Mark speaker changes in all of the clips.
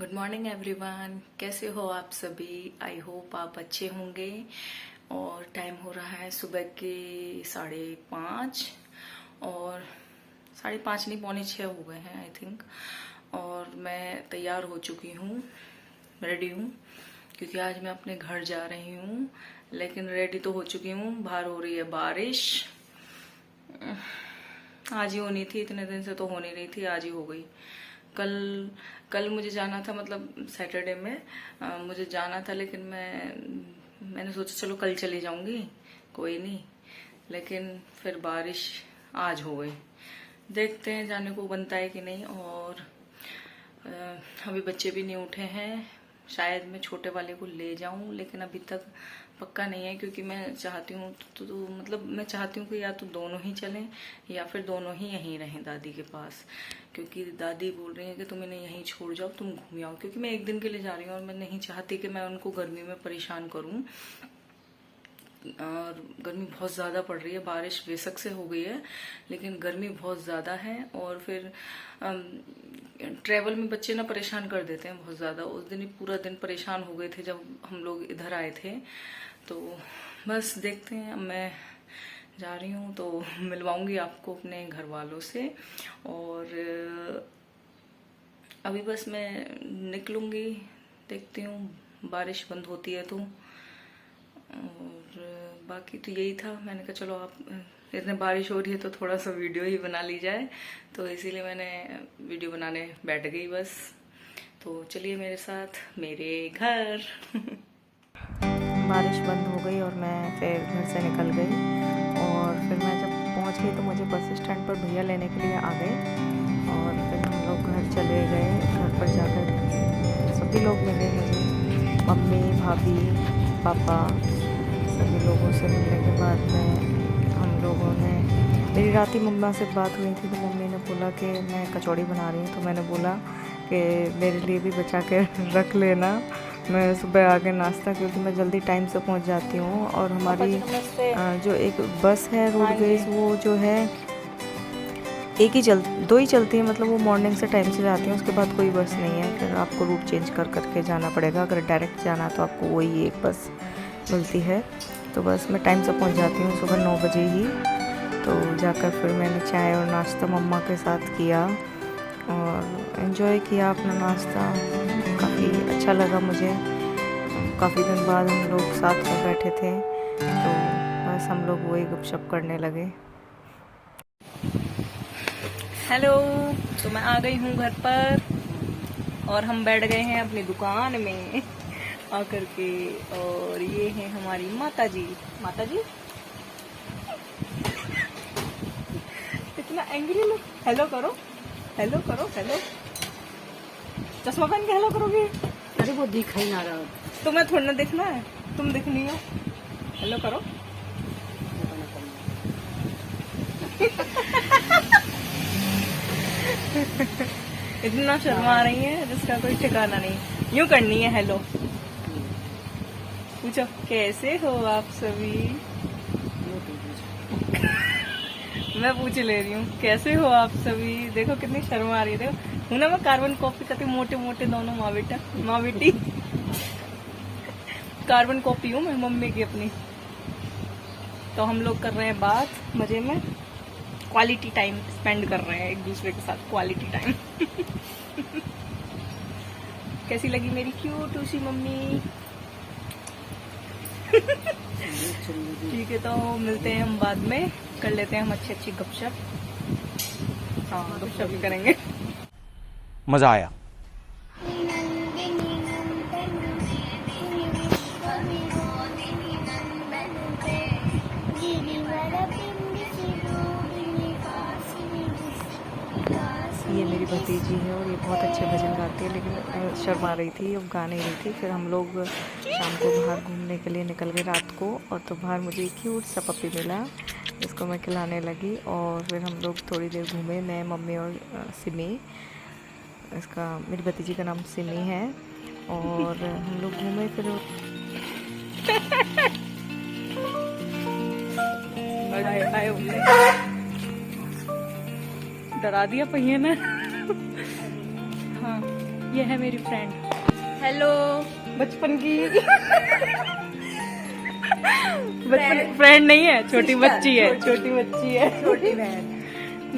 Speaker 1: Good morning everyone, कैसे हो आप सभी। आई होप आप अच्छे होंगे। और टाइम हो रहा है सुबह के 5:30 और 5:30 नहीं, 5:45 हो गए हैं आई थिंक। और मैं तैयार हो चुकी हूँ, रेडी हूँ, क्योंकि आज मैं अपने घर जा रही हूँ। लेकिन रेडी तो हो चुकी हूँ, बाहर हो रही है बारिश। आज ही होनी थी, इतने दिन से तो हो नहीं रही थी, आज ही हो गई। कल मुझे जाना था, मतलब सैटरडे में मुझे जाना था, लेकिन मैंने सोचा चलो कल चली जाऊंगी, कोई नहीं। लेकिन फिर बारिश आज हो गई। देखते हैं जाने को बनता है कि नहीं। और अभी बच्चे भी नहीं उठे हैं, शायद मैं छोटे वाले को ले जाऊं, लेकिन अभी तक पक्का नहीं है। क्योंकि मैं चाहती हूँ तो मतलब मैं चाहती हूँ कि या तो दोनों ही चलें या फिर दोनों ही यहीं रहें दादी के पास। क्योंकि दादी बोल रही है कि तुम इन्हें यहीं छोड़ जाओ, तुम घूम आओ। क्योंकि मैं एक दिन के लिए जा रही हूँ और मैं नहीं चाहती कि मैं उनको गर्मी में परेशान करूँ। और गर्मी बहुत ज़्यादा पड़ रही है, बारिश बेशक से हो गई है लेकिन गर्मी बहुत ज़्यादा है। और फिर ट्रेवल में बच्चे ना परेशान कर देते हैं बहुत ज़्यादा। उस दिन ही पूरा दिन परेशान हो गए थे जब हम लोग इधर आए थे। तो बस देखते हैं, अब मैं जा रही हूँ तो मिलवाऊंगी आपको अपने घर वालों से। और अभी बस मैं निकलूंगी, देखती हूँ बारिश बंद होती है तो। और बाकी तो यही था, मैंने कहा चलो आप इतने बारिश हो रही है तो थोड़ा सा वीडियो ही बना ली जाए, तो इसीलिए मैंने वीडियो बनाने बैठ गई बस। तो चलिए मेरे साथ मेरे घर।
Speaker 2: बारिश बंद हो गई और मैं फिर घर से निकल गई। और फिर मैं जब पहुंच गई तो मुझे बस स्टैंड पर भैया लेने के लिए आ गए। और फिर हम लोग घर चले गए। घर पर जाकर सभी लोग मिले मुझे, मम्मी, भाभी, पापा, सभी लोगों से मिलने के बाद में हम लोगों ने, मेरी रात ही मम्मा से बात हुई थी तो मम्मी ने बोला कि मैं कचौड़ी बना रही हूँ। तो मैंने बोला कि मेरे लिए भी बचा के रख लेना, मैं सुबह आके नाश्ता, क्योंकि मैं जल्दी टाइम से पहुंच जाती हूँ। और हमारी जो एक बस है रोडवेज, वो जो है दो ही चलती है, मतलब वो मॉर्निंग से टाइम से जाती है, उसके बाद कोई बस नहीं है। फिर आपको रूट चेंज करके जाना पड़ेगा। अगर डायरेक्ट जाना तो आपको वही एक बस मिलती है। तो बस मैं टाइम से पहुंच जाती हूँ सुबह 9 बजे ही। तो जाकर फिर मैंने चाय और नाश्ता मम्मा के साथ किया और एंजॉय किया अपना नाश्ता। काफ़ी अच्छा लगा मुझे, काफ़ी दिन बाद हम लोग साथ में बैठे थे तो बस हम लोग वही गपशप करने लगे।
Speaker 1: हेलो, तो मैं आ गई हूँ घर पर और हम बैठ गए हैं अपनी दुकान में आकर के। और ये है हमारी माता जी। माता जी इतना एंग्री लोग। हेलो करो, हेलो करो, हेलो। चश्मा पहन के हेलो करोगे?
Speaker 3: अरे वो दिख ही ना रहा।
Speaker 1: तुम्हें थोड़ा ना दिखना है, तुम दिखनी हो। हेलो करो। इतना शर्मा रही है जिसका कोई ठिकाना नहीं। यूं करनी है हेलो। पूछो कैसे हो आप सभी। मैं पूछ ले रही हूँ कैसे हो आप सभी। देखो कितनी शर्म आ रही है। देखो हूं ना मैं कार्बन कॉपी करती, मोटे मोटे दोनों माँ बेटी कार्बन कॉपी हूँ मैं मम्मी की अपनी। तो हम लोग कर रहे हैं बात मजे में, क्वालिटी टाइम स्पेंड कर रहे हैं एक दूसरे के साथ, क्वालिटी टाइम। कैसी लगी मेरी क्यूट सी मम्मी? ठीक है, तो मिलते हैं हम बाद में, कर लेते हैं हम अच्छी गपशप। हाँ, गपशप भी करेंगे।
Speaker 4: मजा आया।
Speaker 2: ये मेरी भतीजी है और ये बहुत अच्छे भजन गाती है, लेकिन शर्मा रही थी, अब गा नहीं रही थी। फिर हम लोग शाम को बाहर घूमने के लिए निकल गए रात को। और तो बाहर मुझे एक क्यूट सा पपी मिला, इसको मैं खिलाने लगी। और फिर हम लोग थोड़ी देर घूमे, मैं, मम्मी और सिमी, इसका मेरी भतीजी का नाम सिमी है। और हम लोग घूमे फिर।
Speaker 1: डरा दिया पहिए ने। हाँ, ये है मेरी फ्रेंड,
Speaker 2: हेलो।
Speaker 1: बचपन की बचपन फ्रेंड नहीं है, छोटी बच्ची है, छोटी बच्ची है,
Speaker 2: छोटी बहन।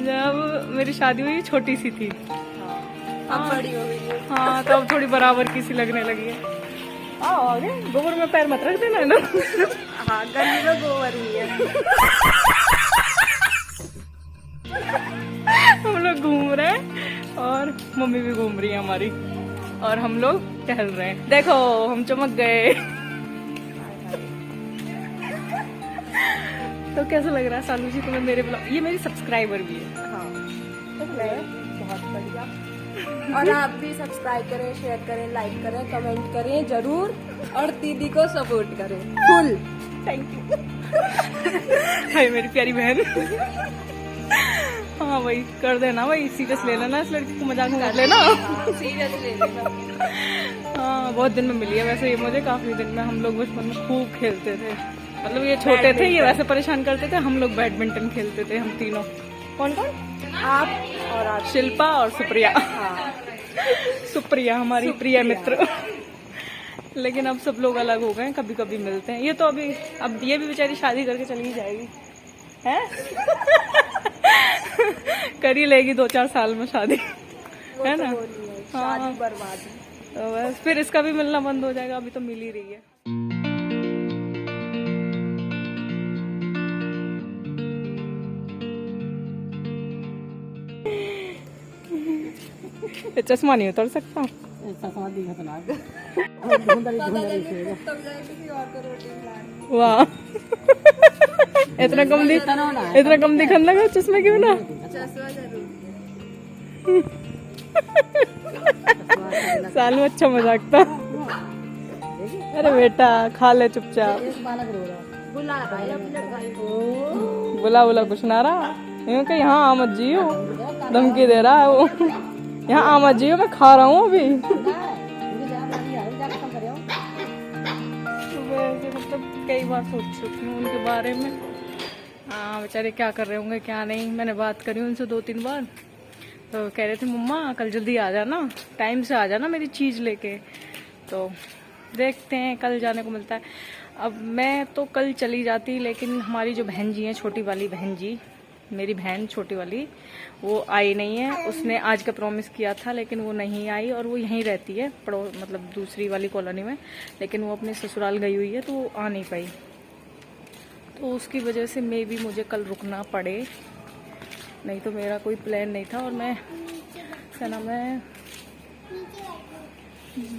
Speaker 1: जब मेरी शादी हुई छोटी सी थी,
Speaker 2: अब बड़ी हो गई है।
Speaker 1: हाँ तो अब थोड़ी बराबर की सी लगने लगी है। आओ आगे, गोबर में पैर मत रख देना है ना।
Speaker 2: हाँ, गली में गोबर हुई है।
Speaker 1: हम लोग घूम रहे हैं और मम्मी भी घूम रही है हमारी, और हम लोग टहल रहे हैं। देखो हम चमक गए। तो कैसा लग रहा है सालू जी तुम्हें मेरे ब्लॉग? ये मेरी सब्सक्राइबर भी है।
Speaker 2: हाँ,
Speaker 1: बहुत बढ़िया।
Speaker 2: और आप भी सब्सक्राइब करें, शेयर करें, लाइक करें, कमेंट करें जरूर, और दीदी को सपोर्ट करें फुल।
Speaker 1: Thank you. हाय मेरी प्यारी बहन। हाँ भाई कर देना भाई, सीरियस ले लेना, इस लड़की को मजाक में कर लेना।
Speaker 2: सीरियस ले लेना।
Speaker 1: हाँ बहुत दिन में मिली है वैसे ये मुझे, काफी दिन में। हम लोग बचपन में खूब खेलते थे, मतलब ये छोटे थे, ये वैसे परेशान करते थे, हम लोग बैडमिंटन खेलते थे हम तीनों। कौन कौन?
Speaker 2: आप और आप।
Speaker 1: शिल्पा और सुप्रिया।
Speaker 2: हाँ।
Speaker 1: सुप्रिया हमारी प्रिय मित्र। लेकिन अब सब लोग अलग हो गए, कभी कभी मिलते हैं। ये तो अभी अब ये भी बेचारी शादी करके चली जाएगी, है? कर ही लेगी 2-4 साल में शादी, है ना?
Speaker 2: शादी बर्बादी।
Speaker 1: तो बस फिर इसका भी मिलना बंद हो जाएगा, अभी तो मिल ही रही है। चश्मा नहीं उतर सकता। वाह इतना कम दिखने लगा चश्मे के बिना। सालू अच्छा मजाक था। अरे बेटा खा ले चुपचाप। बुला कुछ ना रहा, यूं कि यहाँ आ मत जियो, धमकी दे रहा है वो। यहाँ आ मत जियो, मैं खा रहा हूँ अभी। मतलब कई बार सोच चुकी हूँ उनके बारे में। हाँ बेचारे क्या कर रहे होंगे क्या नहीं। मैंने बात करी उनसे 2-3 बार, तो कह रहे थे मम्मा कल जल्दी आ जाना, टाइम से आ जाना मेरी चीज़ लेके। तो देखते हैं कल जाने को मिलता है। अब मैं तो कल चली जाती, लेकिन हमारी जो बहन जी हैं, छोटी वाली बहन जी, मेरी बहन छोटी वाली, वो आई नहीं है। उसने आज का प्रॉमिस किया था लेकिन वो नहीं आई, और वो यहीं रहती है मतलब दूसरी वाली कॉलोनी में, लेकिन वो अपने ससुराल गई हुई है तो वो आ नहीं पाई। तो उसकी वजह से मे भी मुझे कल रुकना पड़े, नहीं तो मेरा कोई प्लान नहीं था। और मैं क्या नाम है,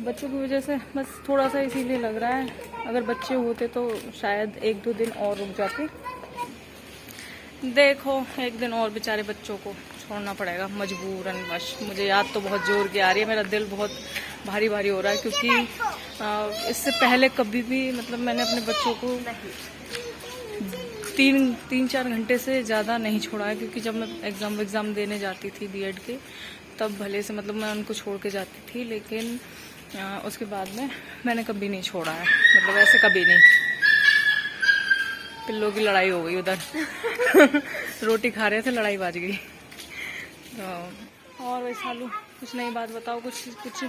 Speaker 1: बच्चों की वजह से बस थोड़ा सा इसीलिए लग रहा है। अगर बच्चे होते तो शायद 1-2 दिन और रुक जाते। देखो एक दिन और बेचारे बच्चों को छोड़ना पड़ेगा मजबूरन बस। मुझे याद तो बहुत जोर की आ रही है, मेरा दिल बहुत भारी भारी हो रहा है, क्योंकि इससे पहले कभी भी मतलब मैंने अपने बच्चों को 3-4 घंटे से ज़्यादा नहीं छोड़ा है। क्योंकि जब मैं एग्ज़ाम देने जाती थी बीएड के, तब भले से मतलब मैं उनको छोड़ के जाती थी, लेकिन उसके बाद में मैंने कभी नहीं छोड़ा है, मतलब ऐसे कभी नहीं। पिल्लों की लड़ाई हो गई उधर। रोटी खा रहे थे, लड़ाई बाज गई। तो और वैसे सालू कुछ नई बात बताओ, कुछ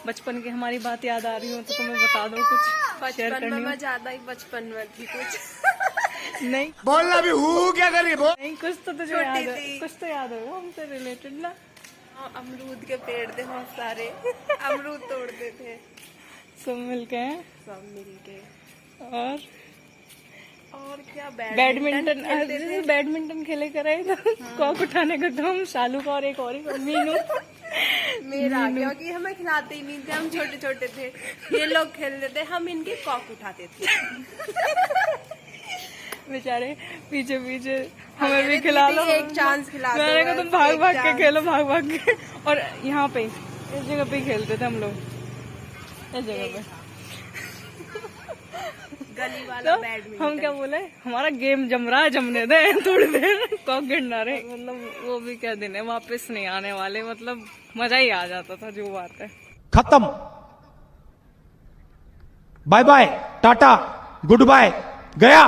Speaker 1: बचपन की हमारी बात याद आ रही हो तो तुम्हें बता दो कुछ शेयर करनी हो।
Speaker 2: मैं ज्यादा ही बचपन में थी कुछ।
Speaker 1: नहीं
Speaker 5: बोलना भी हूँ क्या करी बोल।
Speaker 1: नहीं कुछ तो तुझे याद है, कुछ तो याद होगा हमसे रिलेटेड ना।
Speaker 2: अमरूद के पेड़ थे बहुत सारे, अमरूद तोड़ते थे
Speaker 1: सब मिलके हैं,
Speaker 2: सब मिलके। और क्या बैडमिंटन खेले करे तो कॉक उठाने का काम सालू का और एक और मीनू मेरा, क्योंकि हमें खिलाते ही नहीं थे, हम छोटे छोटे थे। ये लोग खेलते थे, हम इनकी कॉक उठाते थे।
Speaker 1: बेचारे पीछे पीछे हमें भी खिला लो,
Speaker 2: एक चांस खिला दो।
Speaker 1: मैंने कहा तुम भाग भाग के खेलो, भाग भाग के। और यहाँ पे इस जगह पे खेलते थे हम लोग, इस जगह पे
Speaker 2: गली वाला
Speaker 1: तो
Speaker 2: बैडमिंटन।
Speaker 1: हम क्या बोले, हमारा गेम जम रहा है, जमने दे थोड़ी देर, कॉक गिरना रहे। मतलब वो भी क्या दिन है, वापस नहीं आने वाले। मतलब मजा ही आ जाता था, जो बात है।
Speaker 4: खत्म, bye bye, tata, good bye, गया।